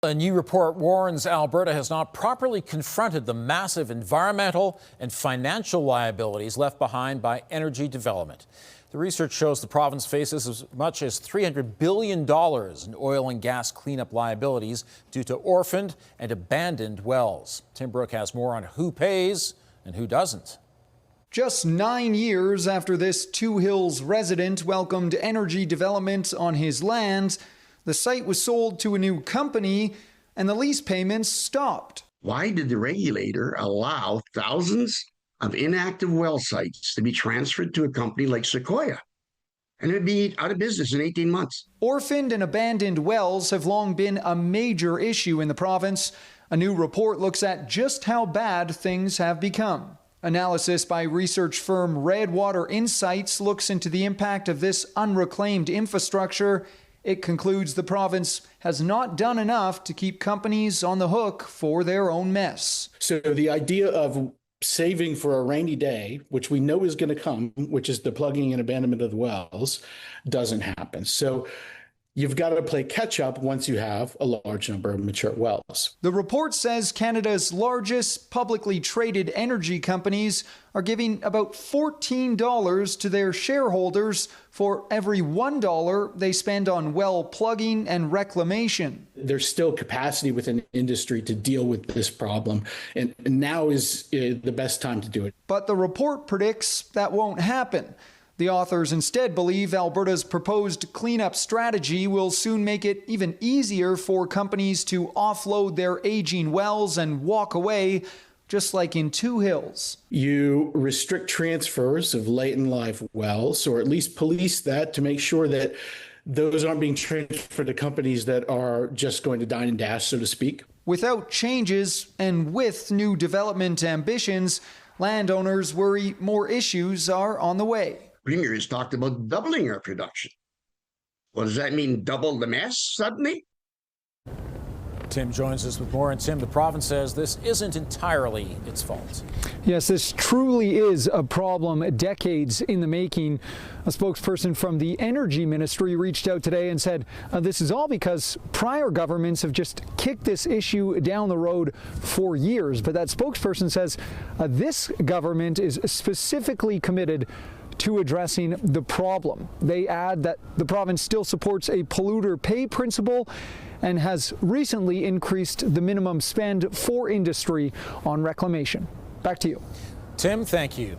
A new report warns Alberta has not properly confronted the massive environmental and financial liabilities left behind by energy development. The research shows the province faces as much as $300 billion in oil and gas cleanup liabilities due to orphaned and abandoned wells. Tim Brooke has more on who pays and who doesn't. Just 9 years after this Two Hills resident welcomed energy development on his land, the site was sold to a new company and the lease payments stopped. Why did the regulator allow thousands of inactive well sites to be transferred to a company like Sequoia? And it'd be out of business in 18 months. Orphaned and abandoned wells have long been a major issue in the province. A new report looks at just how bad things have become. Analysis by research firm Redwater Insights looks into the impact of this unreclaimed infrastructure. It concludes the province has not done enough to keep companies on the hook for their own mess. So the idea of saving for a rainy day, which we know is going to come, which is the plugging and abandonment of the wells, doesn't happen. So you've got to play catch up once you have a large number of mature wells. The report says Canada's largest publicly traded energy companies are giving about $14 to their shareholders for every $1 they spend on well plugging and reclamation. There's still capacity within industry to deal with this problem, and now is the best time to do it. But the report predicts that won't happen. The authors instead believe Alberta's proposed cleanup strategy will soon make it even easier for companies to offload their aging wells and walk away, just like in Two Hills. You restrict transfers of late in life wells, or at least police that to make sure that those aren't being transferred to companies that are just going to dine and dash, so to speak. Without changes and with new development ambitions, landowners worry more issues are on the way. Premier has talked about doubling our production. Well, does that mean double the mess suddenly? Tim joins us with more. And Tim, the province says this isn't entirely its fault. Yes, this truly is a problem decades in the making. A spokesperson from the Energy Ministry reached out today and said this is all because prior governments have just kicked this issue down the road for years. But that spokesperson says this government is specifically committed to addressing the problem. They add that the province still supports a polluter pay principle and has recently increased the minimum spend for industry on reclamation. Back to you. Tim, thank you.